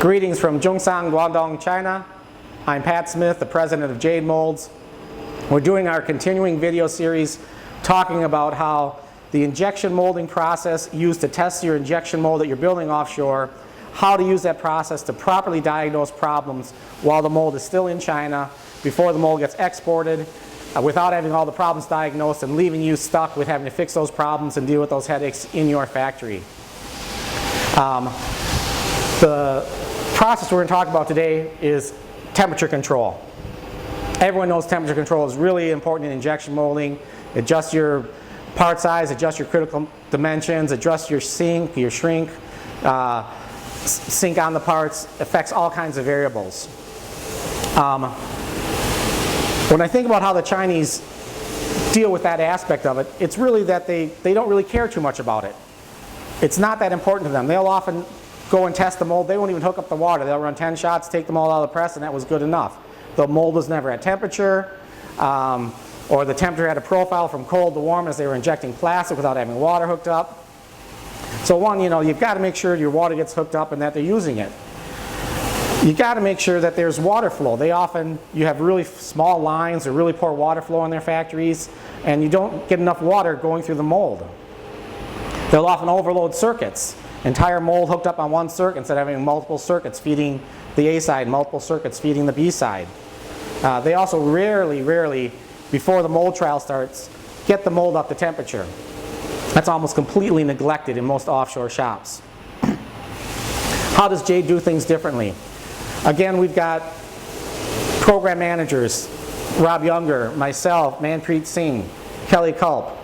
Greetings from Zhongshan, Guangdong, China. I'm Pat Smith, the president of Jade Molds. We're doing our continuing video series talking about how the injection molding process used to test your injection mold that you're building offshore, how to use that process to properly diagnose problems while the mold is still in China, before the mold gets exported, without having all the problems diagnosed and leaving you stuck with having to fix those problems and deal with those headaches in your factory. The process we're going to talk about today is temperature control. Everyone knows temperature control is really important in injection molding. Adjust your part size, adjust your critical dimensions, adjust your sink, your shrink, sink on the parts, affects all kinds of variables. When I think about how the Chinese deal with that aspect of it, it's really that they don't really care too much about it. It's not that important to them. They'll often go and test the mold. They won't even hook up the water. They'll run 10 shots, take the mold out of the press, and that was good enough. The mold was never at temperature, or the temperature had a profile from cold to warm as they were injecting plastic without having water hooked up. So one, you've got to make sure your water gets hooked up and that they're using it. You've got to make sure that there's water flow. You have really small lines or really poor water flow in their factories, and you don't get enough water going through the mold. They'll often overload circuits. Entire mold hooked up on one circuit instead of having multiple circuits feeding the A side, multiple circuits feeding the B side. They also rarely, before the mold trial starts, get the mold up to temperature. That's almost completely neglected in most offshore shops. How does Jade do things differently? Again, we've got program managers, Rob Younger, myself, Manpreet Singh, Kelly Culp.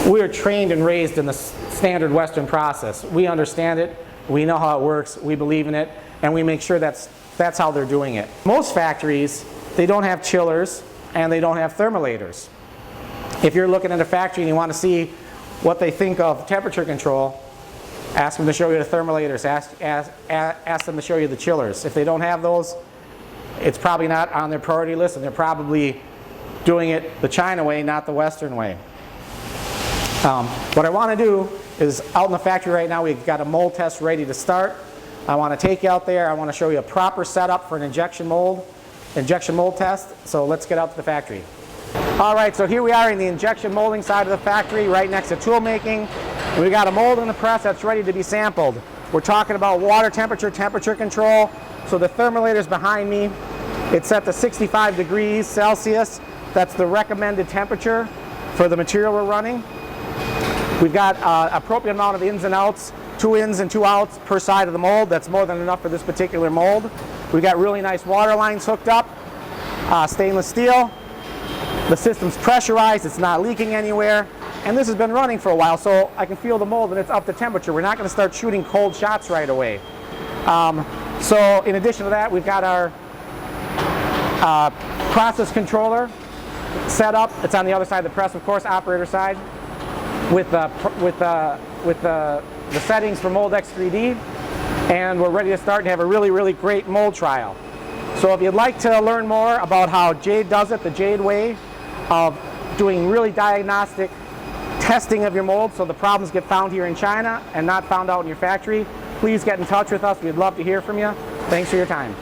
We are trained and raised in the standard Western process. We understand it, we know how it works, we believe in it, and we make sure that's how they're doing it. Most factories, they don't have chillers and they don't have thermolators. If you're looking at a factory and you want to see what they think of temperature control, ask them to show you the thermolators, ask them to show you the chillers. If they don't have those, it's probably not on their priority list, and they're probably doing it the China way, not the Western way. What I want to do is, out in the factory right now, we've got a mold test ready to start. I want to take you out there. I want to show you a proper setup for an injection mold test. So let's get out to the factory. All right, so here we are in the injection molding side of the factory, right next to tool making. We've got a mold in the press that's ready to be sampled. We're talking about water temperature control. So the thermolator's behind me. It's set to 65 degrees Celsius. That's the recommended temperature for the material we're running. We've got appropriate amount of ins and outs, 2 ins and 2 outs per side of the mold. That's more than enough for this particular mold. We've got really nice water lines hooked up, stainless steel. The system's pressurized, it's not leaking anywhere. And this has been running for a while, so I can feel the mold and it's up to temperature. We're not going to start shooting cold shots right away. So in addition to that, we've got our process controller set up. It's on the other side of the press, of course, operator side, with the settings for Mold X3D, and we're ready to start and have a really great mold trial. So if you'd like to learn more about how Jade does it, the Jade way of doing really diagnostic testing of your mold so the problems get found here in China and not found out in your factory, please get in touch with us. We'd love to hear from you. Thanks for your time.